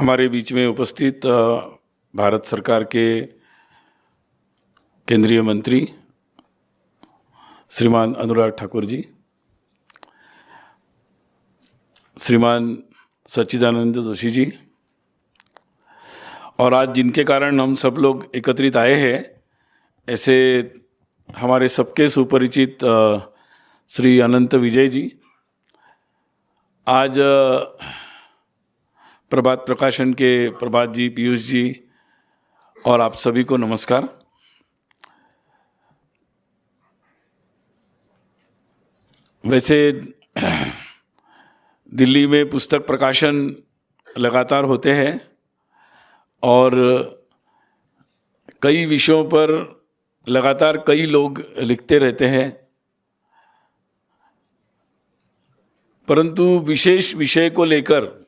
हमारे बीच में उपस्थित भारत सरकार के केंद्रीय मंत्री श्रीमान अनुराग ठाकुर जी, श्रीमान सच्चिदानंद जोशी जी, और आज जिनके कारण हम सब लोग एकत्रित आए हैं, ऐसे हमारे सबके सुपरिचित श्री अनंत विजय जी। आज प्रभात प्रकाशन के प्रभात जी, पीयूष जी और आप सभी को नमस्कार। वैसे दिल्ली में पुस्तक प्रकाशन लगातार होते हैं और कई विषयों पर लगातार कई लोग लिखते रहते हैं, परंतु विशेष विषय को लेकर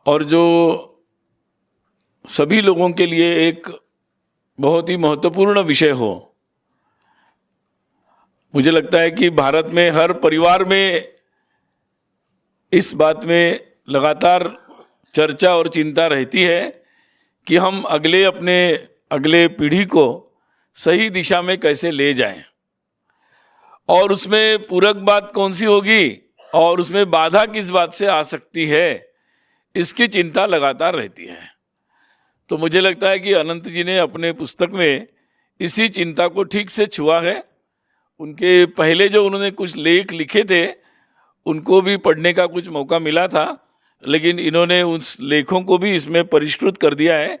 और जो सभी लोगों के लिए एक बहुत ही महत्वपूर्ण विषय हो, मुझे लगता है कि भारत में हर परिवार में इस बात में लगातार चर्चा और चिंता रहती है कि हम अगले पीढ़ी को सही दिशा में कैसे ले जाएं, और उसमें पूरक बात कौन सी होगी और उसमें बाधा किस बात से आ सकती है, इसकी चिंता लगातार रहती है। तो मुझे लगता है कि अनंत जी ने अपने पुस्तक में इसी चिंता को ठीक से छुआ है। उनके पहले जो उन्होंने कुछ लेख लिखे थे उनको भी पढ़ने का कुछ मौका मिला था, लेकिन इन्होंने उस लेखों को भी इसमें परिष्कृत कर दिया है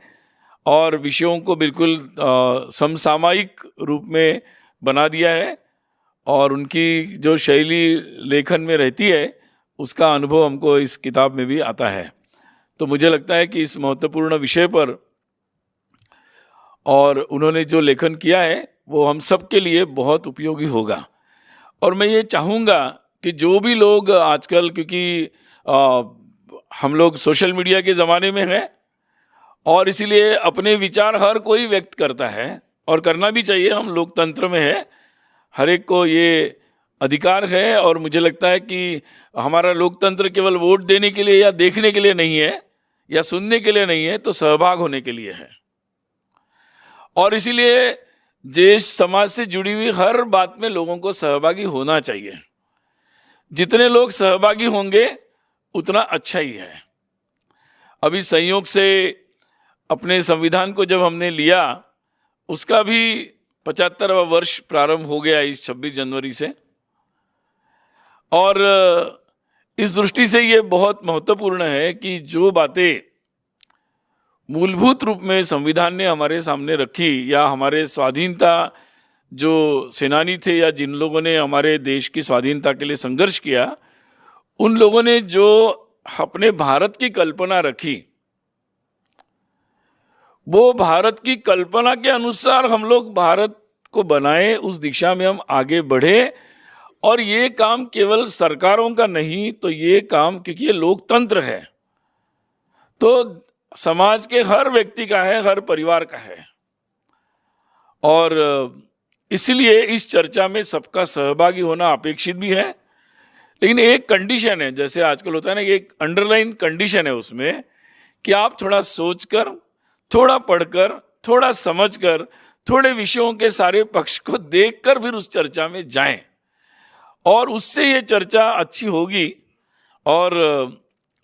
और विषयों को बिल्कुल समसामयिक रूप में बना दिया है, और उनकी जो शैली लेखन में रहती है उसका अनुभव हमको इस किताब में भी आता है। तो मुझे लगता है कि इस महत्वपूर्ण विषय पर और उन्होंने जो लेखन किया है वो हम सब के लिए बहुत उपयोगी होगा। और मैं ये चाहूँगा कि जो भी लोग आजकल, क्योंकि हम लोग सोशल मीडिया के ज़माने में हैं और इसीलिए अपने विचार हर कोई व्यक्त करता है और करना भी चाहिए, हम लोकतंत्र में है, हर एक को ये अधिकार है। और मुझे लगता है कि हमारा लोकतंत्र केवल वोट देने के लिए या देखने के लिए नहीं है या सुनने के लिए नहीं है, तो सहभाग होने के लिए है। और इसीलिए देश समाज से जुड़ी हुई हर बात में लोगों को सहभागी होना चाहिए। जितने लोग सहभागी होंगे उतना अच्छा ही है। अभी संयोग से अपने संविधान को जब हमने लिया, उसका भी 75वां वर्ष प्रारंभ हो गया इस 26 जनवरी से, और इस दृष्टि से ये बहुत महत्वपूर्ण है कि जो बातें मूलभूत रूप में संविधान ने हमारे सामने रखी, या हमारे स्वाधीनता जो सेनानी थे या जिन लोगों ने हमारे देश की स्वाधीनता के लिए संघर्ष किया, उन लोगों ने जो अपने भारत की कल्पना रखी, वो भारत की कल्पना के अनुसार हम लोग भारत को बनाए, उस दिशा में हम आगे बढ़े। और ये काम केवल सरकारों का नहीं, तो ये काम, क्योंकि ये लोकतंत्र है, तो समाज के हर व्यक्ति का है, हर परिवार का है। और इसलिए इस चर्चा में सबका सहभागी होना अपेक्षित भी है, लेकिन एक कंडीशन है, जैसे आजकल होता है ना, एक अंडरलाइन कंडीशन है उसमें कि आप थोड़ा सोचकर, थोड़ा पढ़कर, थोड़ा समझकर, थोड़े विषयों के सारे पक्ष को देखकर फिर उस चर्चा में जाएं, और उससे ये चर्चा अच्छी होगी। और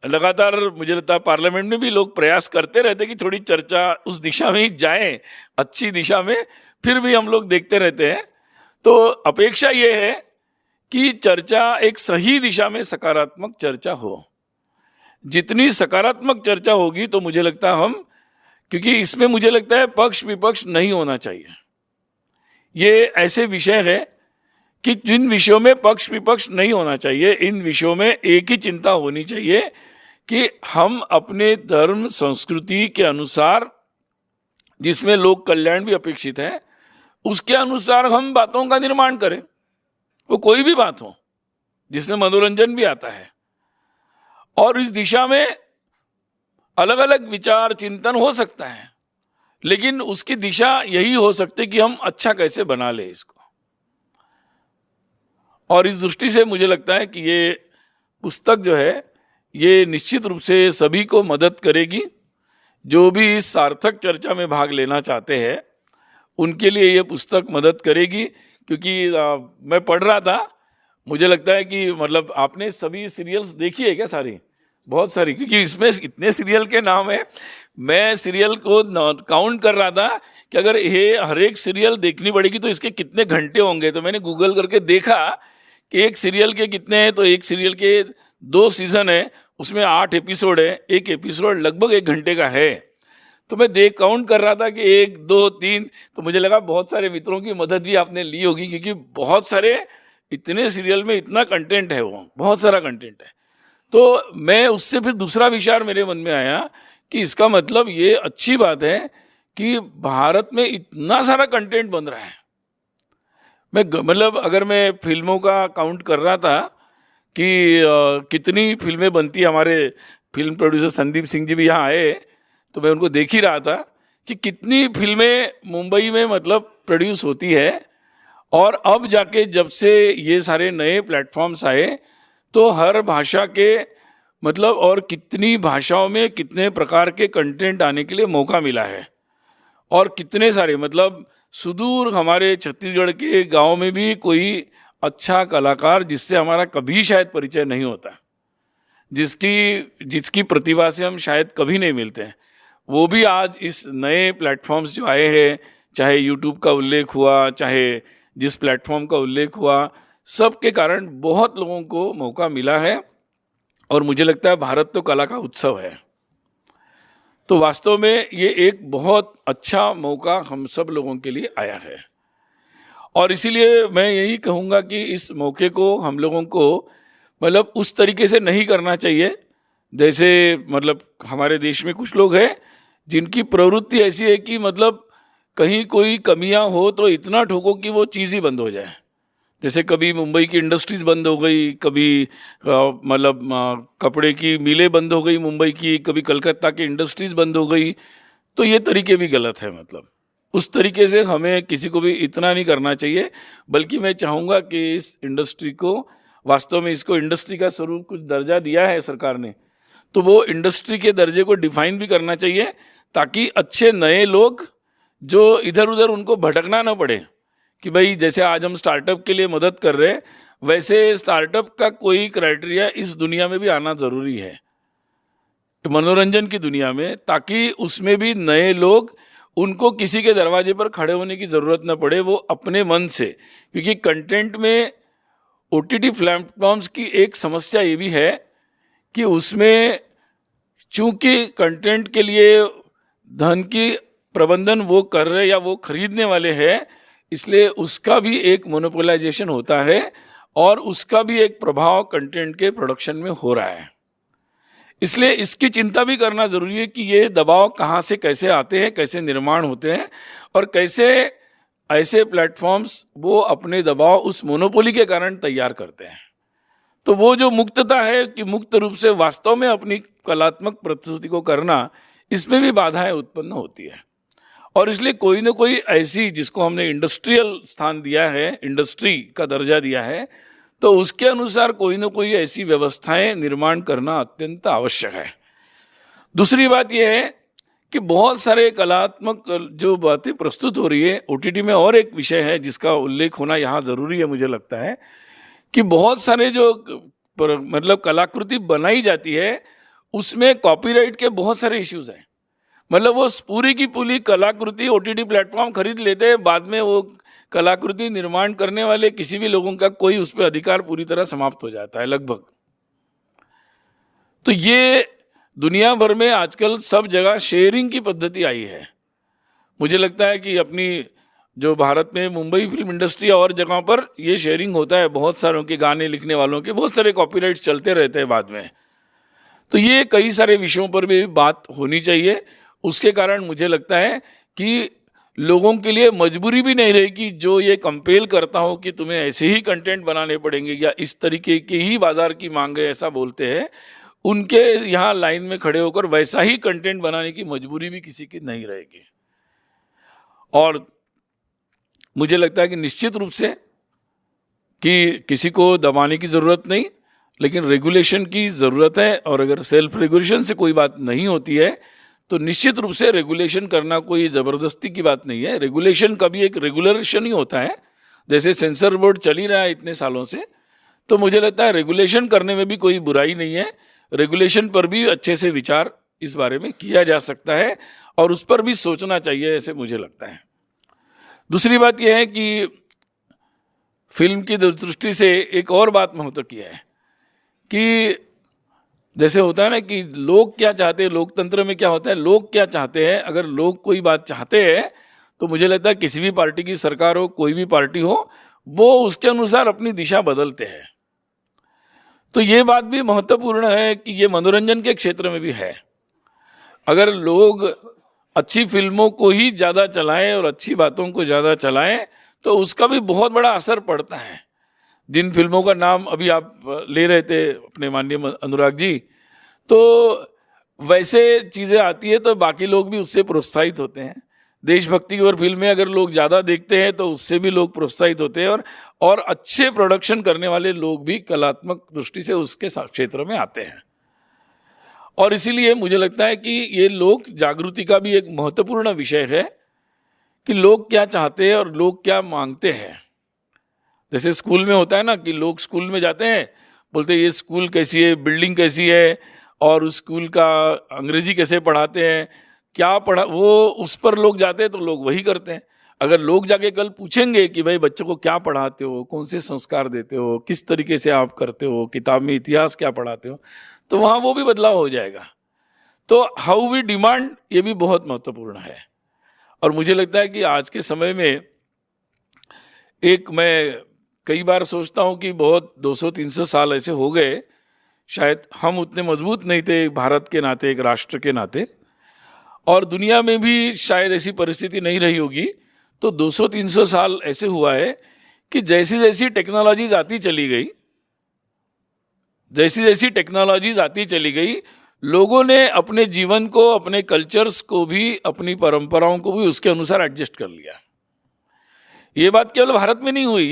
लगातार मुझे लगता है पार्लियामेंट में भी लोग प्रयास करते रहते कि थोड़ी चर्चा उस दिशा में ही जाए, अच्छी दिशा में, फिर भी हम लोग देखते रहते हैं। तो अपेक्षा ये है कि चर्चा एक सही दिशा में सकारात्मक चर्चा हो। जितनी सकारात्मक चर्चा होगी तो मुझे लगता है हम, क्योंकि इसमें मुझे लगता है पक्ष विपक्ष नहीं होना चाहिए। ये ऐसे विषय है कि जिन विषयों में पक्ष विपक्ष नहीं होना चाहिए, इन विषयों में एक ही चिंता होनी चाहिए कि हम अपने धर्म संस्कृति के अनुसार, जिसमें लोक कल्याण भी अपेक्षित है, उसके अनुसार हम बातों का निर्माण करें। वो कोई भी बात हो जिसमें मनोरंजन भी आता है, और इस दिशा में अलग अलग विचार चिंतन हो सकता है, लेकिन उसकी दिशा यही हो सकती कि हम अच्छा कैसे बना ले इसको। और इस दृष्टि से मुझे लगता है कि ये पुस्तक जो है ये निश्चित रूप से सभी को मदद करेगी। जो भी इस सार्थक चर्चा में भाग लेना चाहते हैं उनके लिए ये पुस्तक मदद करेगी, क्योंकि मैं पढ़ रहा था, मुझे लगता है कि मतलब आपने सभी सीरियल्स देखी है क्या? सारी, बहुत सारी, क्योंकि इसमें इतने सीरियल के नाम है। मैं सीरियल को काउंट कर रहा था कि अगर ये हर एक सीरियल देखनी पड़ेगी तो इसके कितने घंटे होंगे। तो मैंने गूगल करके देखा कि एक सीरियल के कितने हैं, तो एक सीरियल के 2 सीजन है, उसमें 8 एपिसोड है, एक एपिसोड लगभग 1 घंटे का है। तो मैं काउंट कर रहा था कि 1 2 3, तो मुझे लगा बहुत सारे मित्रों की मदद भी आपने ली होगी, क्योंकि बहुत सारे, इतने सीरियल में इतना कंटेंट है, वो बहुत सारा कंटेंट है। तो मैं उससे फिर दूसरा विचार मेरे मन में आया कि इसका मतलब ये अच्छी बात है कि भारत में इतना सारा कंटेंट बन रहा है। मैं मतलब अगर मैं फिल्मों का काउंट कर रहा था कि कितनी फिल्में बनती है, हमारे फिल्म प्रोड्यूसर संदीप सिंह जी भी यहाँ आए, तो मैं उनको देख ही रहा था कि कितनी फिल्में मुंबई में मतलब प्रोड्यूस होती है। और अब जाके जब से ये सारे नए प्लेटफॉर्म्स आए तो हर भाषा के मतलब, और कितनी भाषाओं में कितने प्रकार के कंटेंट आने के लिए मौका मिला है। और कितने सारे मतलब सुदूर हमारे छत्तीसगढ़ के गांव में भी कोई अच्छा कलाकार जिससे हमारा कभी शायद परिचय नहीं होता, जिसकी प्रतिभा से हम शायद कभी नहीं मिलते हैं, वो भी आज इस नए प्लेटफॉर्म्स जो आए हैं, चाहे यूट्यूब का उल्लेख हुआ, चाहे जिस प्लेटफॉर्म का उल्लेख हुआ, सब के कारण बहुत लोगों को मौका मिला है। और मुझे लगता है भारत तो कला का उत्सव है। तो वास्तव में ये एक बहुत अच्छा मौका हम सब लोगों के लिए आया है। और इसीलिए मैं यही कहूँगा कि इस मौके को हम लोगों को मतलब उस तरीके से नहीं करना चाहिए जैसे मतलब हमारे देश में कुछ लोग हैं जिनकी प्रवृत्ति ऐसी है कि मतलब कहीं कोई कमियां हो तो इतना ठोको कि वो चीज़ ही बंद हो जाए। जैसे कभी मुंबई की इंडस्ट्रीज बंद हो गई, कभी मतलब कपड़े की मिलें बंद हो गई मुंबई की, कभी कलकत्ता की इंडस्ट्रीज बंद हो गई। तो ये तरीके भी गलत है। मतलब उस तरीके से हमें किसी को भी इतना नहीं करना चाहिए, बल्कि मैं चाहूँगा कि इस इंडस्ट्री को, वास्तव में इसको इंडस्ट्री का स्वरूप कुछ दर्जा दिया है सरकार ने, तो वो इंडस्ट्री के दर्जे को डिफाइन भी करना चाहिए, ताकि अच्छे नए लोग जो इधर उधर उनको भटकना ना पड़े कि भाई जैसे आज हम स्टार्टअप के लिए मदद कर रहे हैं, वैसे स्टार्टअप का कोई क्राइटेरिया इस दुनिया में भी आना ज़रूरी है, मनोरंजन की दुनिया में, ताकि उसमें भी नए लोग, उनको किसी के दरवाजे पर खड़े होने की ज़रूरत ना पड़े, वो अपने मन से। क्योंकि कंटेंट में OTT प्लेटफॉर्म्स की एक समस्या ये भी है कि उसमें चूंकि कंटेंट के लिए धन की प्रबंधन वो कर रहे या वो खरीदने वाले हैं, इसलिए उसका भी एक मोनोपोलाइजेशन होता है और उसका भी एक प्रभाव कंटेंट के प्रोडक्शन में हो रहा है। इसलिए इसकी चिंता भी करना ज़रूरी है कि ये दबाव कहाँ से कैसे आते हैं, कैसे निर्माण होते हैं, और कैसे ऐसे प्लेटफॉर्म्स वो अपने दबाव उस मोनोपोली के कारण तैयार करते हैं। तो वो जो मुक्तता है कि मुक्त रूप से वास्तव में अपनी कलात्मक प्रस्तुति को करना, इसमें भी बाधाएं उत्पन्न होती है। और इसलिए कोई ना कोई ऐसी, जिसको हमने इंडस्ट्रियल स्थान दिया है, इंडस्ट्री का दर्जा दिया है, तो उसके अनुसार कोई ना कोई ऐसी व्यवस्थाएं निर्माण करना अत्यंत आवश्यक है। दूसरी बात यह है कि बहुत सारे कलात्मक जो बातें प्रस्तुत हो रही है OTT में, और एक विषय है जिसका उल्लेख होना यहाँ ज़रूरी है, मुझे लगता है कि बहुत सारे जो मतलब कलाकृति बनाई जाती है उसमें कॉपीराइट के बहुत सारे इश्यूज हैं। मतलब वो पूरी की पूरी कलाकृति OTT प्लेटफॉर्म खरीद लेते हैं, बाद में वो कलाकृति निर्माण करने वाले किसी भी लोगों का कोई उस पर अधिकार पूरी तरह समाप्त हो जाता है लगभग। तो ये दुनिया भर में आजकल सब जगह शेयरिंग की पद्धति आई है। मुझे लगता है कि अपनी जो भारत में मुंबई फिल्म इंडस्ट्री और जगहों पर ये शेयरिंग होता है, बहुत सारों के गाने लिखने वालों के बहुत सारे कॉपीराइट्स चलते रहते हैं बाद में। तो ये कई सारे विषयों पर भी बात होनी चाहिए। उसके कारण मुझे लगता है कि लोगों के लिए मजबूरी भी नहीं रहेगी, जो ये कंपेल करता हो कि तुम्हें ऐसे ही कंटेंट बनाने पड़ेंगे या इस तरीके की ही बाजार की मांग है, ऐसा बोलते हैं, उनके यहाँ लाइन में खड़े होकर वैसा ही कंटेंट बनाने की मजबूरी भी किसी की नहीं रहेगी। और मुझे लगता है कि निश्चित रूप से कि किसी को दबाने की ज़रूरत नहीं, लेकिन रेगुलेशन की ज़रूरत है। और अगर सेल्फ रेगुलेशन से कोई बात नहीं होती है तो निश्चित रूप से रेगुलेशन करना कोई ज़बरदस्ती की बात नहीं है। रेगुलेशन का भी एक रेगुलेशन ही होता है। जैसे सेंसर बोर्ड चल ही रहा है इतने सालों से, तो मुझे लगता है रेगुलेशन करने में भी कोई बुराई नहीं है। रेगुलेशन पर भी अच्छे से विचार इस बारे में किया जा सकता है और उस पर भी सोचना चाहिए, ऐसे मुझे लगता है। दूसरी बात यह है कि फिल्म की दृष्टि से एक और बात महत्व की है कि जैसे होता है ना कि लोग क्या चाहते हैं, लोकतंत्र में क्या होता है, लोग क्या चाहते हैं। अगर लोग कोई बात चाहते हैं तो मुझे लगता है किसी भी पार्टी की सरकार हो, कोई भी पार्टी हो, वो उसके अनुसार अपनी दिशा बदलते हैं। तो ये बात भी महत्वपूर्ण है कि ये मनोरंजन के क्षेत्र में भी है। अगर लोग अच्छी फिल्मों को ही ज़्यादा चलाएं और अच्छी बातों को ज़्यादा चलाएं तो उसका भी बहुत बड़ा असर पड़ता है। जिन फिल्मों का नाम अभी आप ले रहे थे अपने माननीय अनुराग जी, तो वैसे चीज़ें आती है तो बाकी लोग भी उससे प्रोत्साहित होते हैं। देशभक्ति और फिल्में अगर लोग ज़्यादा देखते हैं तो उससे भी लोग प्रोत्साहित होते हैं और अच्छे प्रोडक्शन करने वाले लोग भी कलात्मक दृष्टि से उसके क्षेत्र में आते हैं। और इसीलिए मुझे लगता है कि ये लोक जागृति का भी एक महत्वपूर्ण विषय है कि लोग क्या चाहते हैं और लोग क्या मांगते हैं। जैसे स्कूल में होता है ना कि लोग स्कूल में जाते हैं, बोलते हैं ये स्कूल कैसी है, बिल्डिंग कैसी है, और उस स्कूल का अंग्रेजी कैसे पढ़ाते हैं, क्या पढ़ा, वो उस पर लोग जाते हैं तो लोग वही करते हैं। अगर लोग जाके कल पूछेंगे कि भाई बच्चों को क्या पढ़ाते हो, कौन से संस्कार देते हो, किस तरीके से आप करते हो, किताब में इतिहास क्या पढ़ाते हो, तो वहाँ वो भी बदलाव हो जाएगा। तो हाउ वी डिमांड, ये भी बहुत महत्वपूर्ण है। और मुझे लगता है कि आज के समय में मैं कई बार सोचता हूँ कि बहुत 200-300 साल ऐसे हो गए, शायद हम उतने मजबूत नहीं थे भारत के नाते, एक राष्ट्र के नाते, और दुनिया में भी शायद ऐसी परिस्थिति नहीं रही होगी। तो 200-300 साल ऐसे हुआ है कि जैसी जैसी टेक्नोलॉजीज आती चली गई, लोगों ने अपने जीवन को, अपने कल्चर्स को भी, अपनी परंपराओं को भी उसके अनुसार एडजस्ट कर लिया। ये बात केवल भारत में नहीं हुई,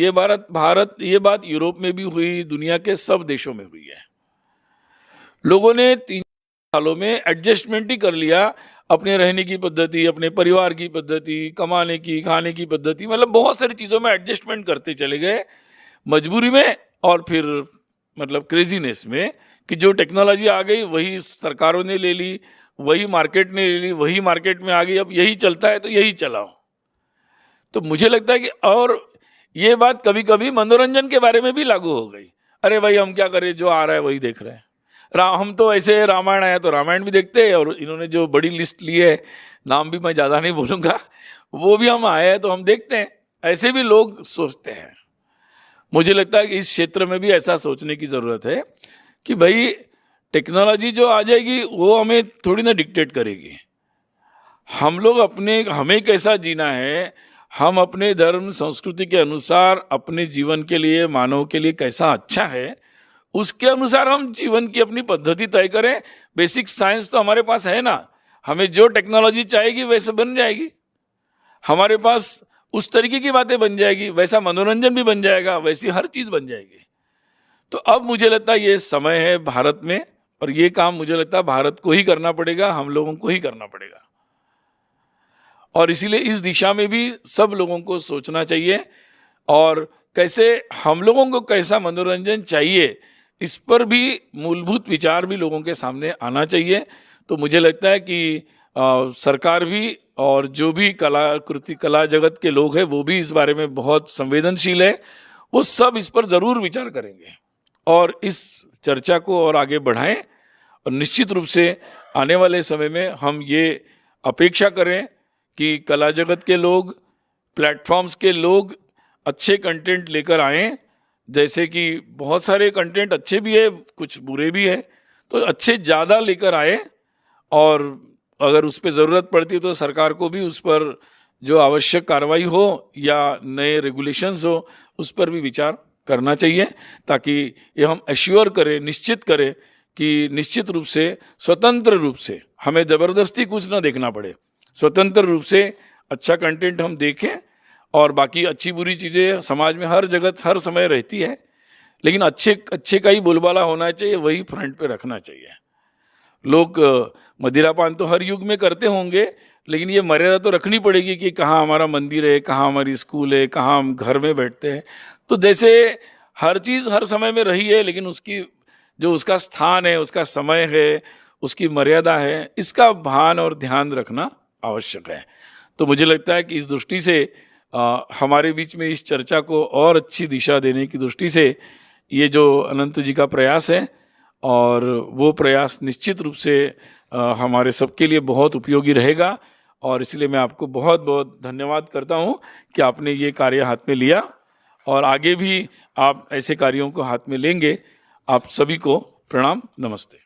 ये बात यूरोप में भी हुई, दुनिया के सब देशों में हुई है। लोगों ने 3 सालों में एडजस्टमेंट ही कर लिया, अपने रहने की पद्धति, अपने परिवार की पद्धति, कमाने की, खाने की पद्धति, मतलब बहुत सारी चीज़ों में एडजस्टमेंट करते चले गए मजबूरी में, और फिर मतलब क्रेजीनेस में कि जो टेक्नोलॉजी आ गई वही सरकारों ने ले ली, वही मार्केट ने ले ली, वही मार्केट में आ गई, अब यही चलता है तो यही चलाओ। तो मुझे लगता है कि और ये बात कभी कभी मनोरंजन के बारे में भी लागू हो गई। अरे भाई हम क्या करें, जो आ रहा है वही देख रहे हैं। हम तो ऐसे रामायण आया तो रामायण भी देखते हैं, और इन्होंने जो बड़ी लिस्ट ली है, नाम भी मैं ज़्यादा नहीं बोलूँगा, वो भी हम आए हैं तो हम देखते हैं। ऐसे भी लोग सोचते हैं। मुझे लगता है कि इस क्षेत्र में भी ऐसा सोचने की ज़रूरत है कि भाई टेक्नोलॉजी जो आ जाएगी वो हमें थोड़ी ना डिक्टेट करेगी। हम लोग हमें कैसा जीना है, हम अपने धर्म संस्कृति के अनुसार अपने जीवन के लिए, मानव के लिए कैसा अच्छा है, उसके अनुसार हम जीवन की अपनी पद्धति तय करें। बेसिक साइंस तो हमारे पास है ना, हमें जो टेक्नोलॉजी चाहिएगी वैसे बन जाएगी, हमारे पास उस तरीके की बातें बन जाएगी, वैसा मनोरंजन भी बन जाएगा, वैसी हर चीज़ बन जाएगी। तो अब मुझे लगता है ये समय है भारत में, और ये काम मुझे लगता है भारत को ही करना पड़ेगा, हम लोगों को ही करना पड़ेगा। और इसीलिए इस दिशा में भी सब लोगों को सोचना चाहिए, और कैसे हम लोगों को कैसा मनोरंजन चाहिए, इस पर भी मूलभूत विचार भी लोगों के सामने आना चाहिए। तो मुझे लगता है कि सरकार भी और जो भी कला जगत के लोग हैं वो भी इस बारे में बहुत संवेदनशील है, वो सब इस पर ज़रूर विचार करेंगे और इस चर्चा को और आगे बढ़ाएं। और निश्चित रूप से आने वाले समय में हम ये अपेक्षा करें कि कला जगत के लोग, प्लेटफॉर्म्स के लोग अच्छे कंटेंट लेकर आएँ। जैसे कि बहुत सारे कंटेंट अच्छे भी है, कुछ बुरे भी है, तो अच्छे ज़्यादा लेकर आए, और अगर उस पर ज़रूरत पड़ती है तो सरकार को भी उस पर जो आवश्यक कार्रवाई हो या नए रेगुलेशंस हो उस पर भी विचार करना चाहिए, ताकि ये हम एश्योर करें, निश्चित करें कि निश्चित रूप से स्वतंत्र रूप से हमें ज़बरदस्ती कुछ ना देखना पड़े, स्वतंत्र रूप से अच्छा कंटेंट हम देखें। और बाकी अच्छी बुरी चीज़ें समाज में हर जगह हर समय रहती है, लेकिन अच्छे अच्छे का ही बोलबाला होना चाहिए, वही फ्रंट पे रखना चाहिए। लोग मदिरापान तो हर युग में करते होंगे, लेकिन ये मर्यादा तो रखनी पड़ेगी कि कहाँ हमारा मंदिर है, कहाँ हमारी स्कूल है, कहाँ हम घर में बैठते हैं। तो जैसे हर चीज़ हर समय में रही है, लेकिन उसकी जो उसका स्थान है, उसका समय है, उसकी मर्यादा है, इसका भान और ध्यान रखना आवश्यक है। तो मुझे लगता है कि इस दृष्टि से हमारे बीच में इस चर्चा को और अच्छी दिशा देने की दृष्टि से ये जो अनंत जी का प्रयास है, और वो प्रयास निश्चित रूप से हमारे सबके लिए बहुत उपयोगी रहेगा। और इसलिए मैं आपको बहुत बहुत धन्यवाद करता हूँ कि आपने ये कार्य हाथ में लिया, और आगे भी आप ऐसे कार्यों को हाथ में लेंगे। आप सभी को प्रणाम, नमस्ते।